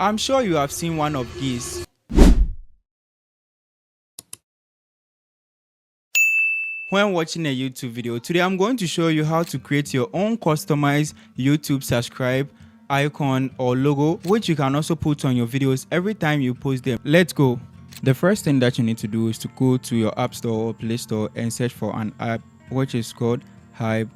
I'm sure you have seen one of these when watching a YouTube video. Today I'm going to show you how to create your own customized YouTube subscribe icon or logo, which you can also put on your videos every time you post them. Let's go. The first thing that you need to do is to go to your App Store or Play Store and search for an app which is called Hype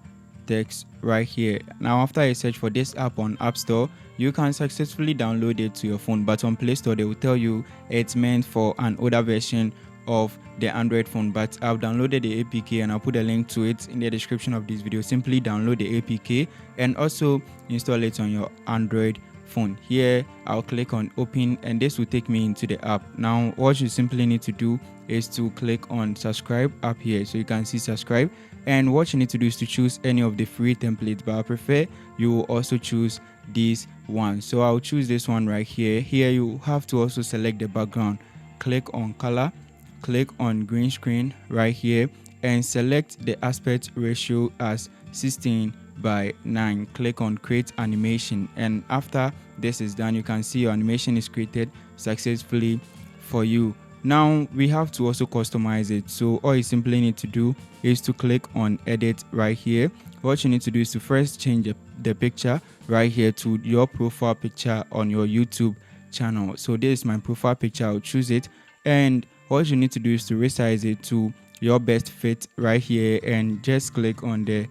Text right here. Now after you search for this app on App Store, you can successfully download it to your phone, but on Play Store they will tell you it's meant for an older version of the Android phone. But I've downloaded the APK and I'll put a link to it in the description of this video. Simply download the APK and also install it on your Android phone. Here I'll click on open and this will take me into the app. Now what you simply need to do is to click on subscribe up here, so you can see subscribe, and what you need to do is to choose any of the free templates, but I prefer you will also choose this one. So I'll choose this one right here. Here you have to also select the background, click on color, click on green screen right here and select the aspect ratio as 16:9. Click on create animation, and after this is done, you can see your animation is created successfully for you. Now we have to also customize it, so all you simply need to do is to click on edit right here. What you need to do is to first change the picture right here to your profile picture on your YouTube channel. So this is my profile picture. I'll choose it, and what you need to do is to resize it to your best fit right here and just click on the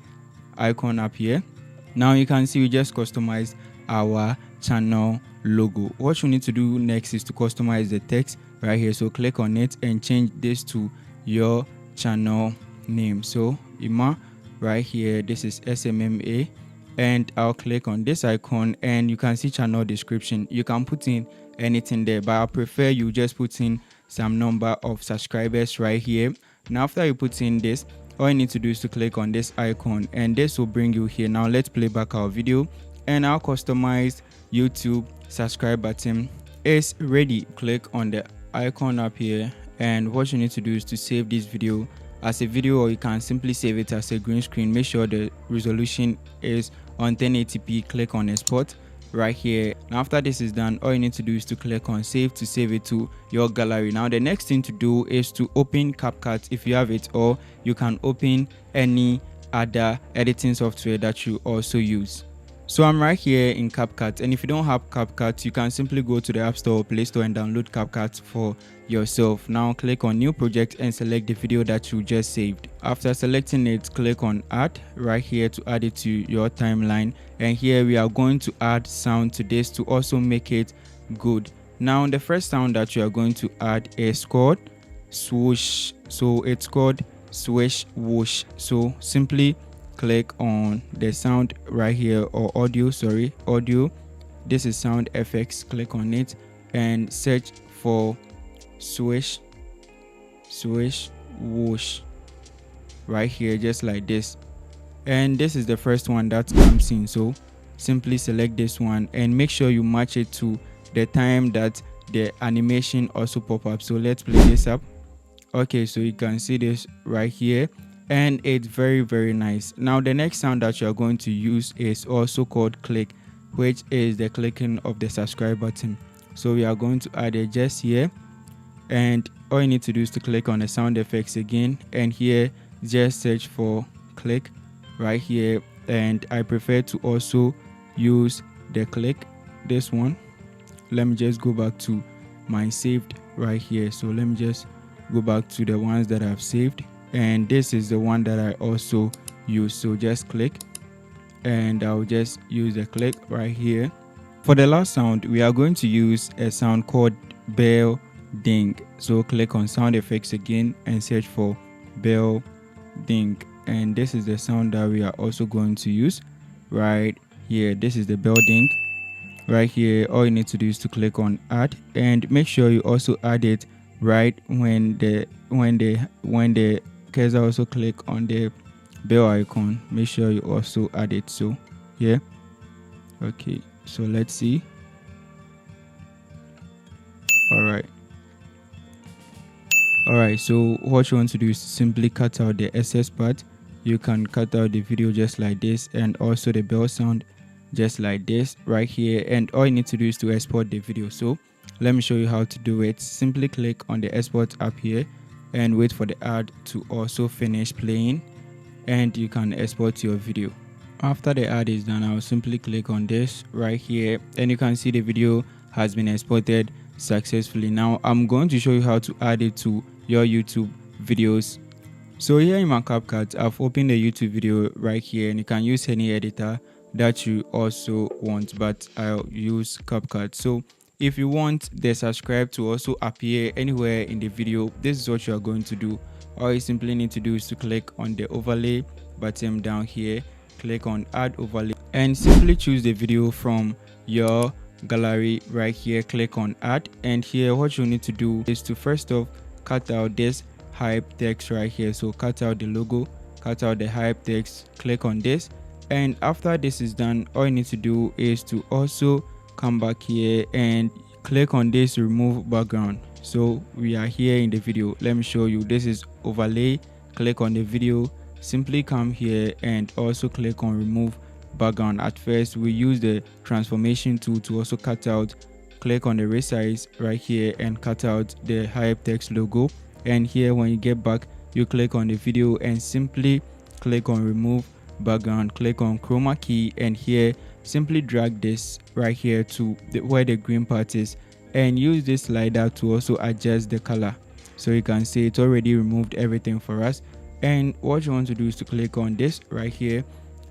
icon up here. Now you can see we just customized our channel logo. What you need to do next is to customize the text right here, so click on it and change this to your channel name. So Ima right here, this is SMMA, and I'll click on this icon and you can see channel description. You can put in anything there, but I prefer you just put in some number of subscribers right here. Now after you put in this, all you need to do is to click on this icon and this will bring you here. Now let's play back our video, and our customized YouTube subscribe button is ready. Click on the icon up here, and what you need to do is to save this video as a video, or you can simply save it as a green screen. Make sure the resolution is on 1080p. Click on export right here. Now after this is done, all you need to do is to click on save to save it to your gallery. Now the next thing to do is to open CapCut if you have it, or you can open any other editing software that you also use. So I'm right here in CapCut, and if you don't have CapCut, you can simply go to the App Store or Play Store and download CapCut for yourself. Now click on new project and select the video that you just saved. After selecting it, click on add right here to add it to your timeline, and here we are going to add sound to this to also make it good. Now the first sound that you are going to add is called swoosh. So it's called swish whoosh. So simply click on the sound right here, or audio, this is sound effects. Click on it and search for swish whoosh right here, just like this, and this is the first one that comes in. So simply select this one and make sure you match it to the time that the animation also pop up. So let's play this up. Okay, so you can see this right here, and it's very nice. Now the next sound that you are going to use is also called click, which is the clicking of the subscribe button. So we are going to add it just here, and all you need to do is to click on the sound effects again, and here just search for click right here, and I prefer to also use the click, this one. Let me just go back to my saved right here. So let me just go back to the ones that I've saved, and this is the one that I also use. So just click, and I'll just use the click right here. For the last sound, we are going to use a sound called bell ding. So click on sound effects again and search for bell ding, and this is the sound that we are also going to use right here. This is the bell ding right here. All you need to do is to click on add, and make sure you also add it right when the cursor also click on the bell icon. Make sure you also add it. So yeah, okay, so let's see. All right, so what you want to do is simply cut out the excess part. You can cut out the video just like this, and also the bell sound just like this right here, and all you need to do is to export the video. So let me show you how to do it. Simply click on the export app here and wait for the ad to also finish playing, and you can export your video. After the ad is done, I'll simply click on this right here, and you can see the video has been exported successfully. Now I'm going to show you how to add it to your YouTube videos. So here in my CapCut, I've opened the YouTube video right here, and you can use any editor that you also want, but I'll use CapCut. So if you want the subscribe to also appear anywhere in the video, this is what you are going to do. All you simply need to do is to click on the overlay button down here, click on add overlay, and simply choose the video from your gallery right here. Click on add, and here what you need to do is to first off cut out this hype text right here. So cut out the logo, cut out the hype text, click on this, and after this is done, all you need to do is to also come back here and click on this remove background. So we are here in the video. Let me show you. This is overlay. Click on the video, simply come here and also click on remove background. At first we use the transformation tool to also cut out. Click on the resize right here and cut out the hype text logo, and here when you get back, you click on the video and simply click on remove background, click on chroma key, and here simply drag this right here to where the green part is, and use this slider to also adjust the color. So you can see it's already removed everything for us. And what you want to do is to click on this right here,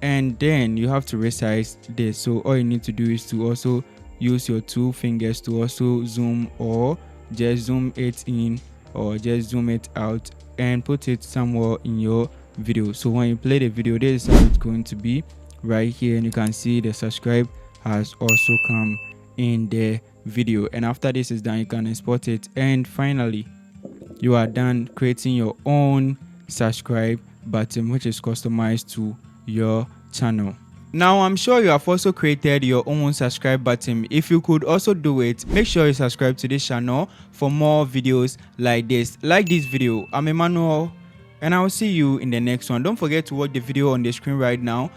and then you have to resize this. So all you need to do is to also use your two fingers to also zoom, or just zoom it in, or just zoom it out and put it somewhere in your video. So when you play the video, this is how it's going to be right here, and you can see the subscribe has also come in the video. And after this is done, you can export it, and finally you are done creating your own subscribe button, which is customized to your channel. Now I'm sure you have also created your own subscribe button. If you could also do it, make sure you subscribe to this channel for more videos like this. Like this video. I'm Emmanuel, and I will see you in the next one. Don't forget to watch the video on the screen right now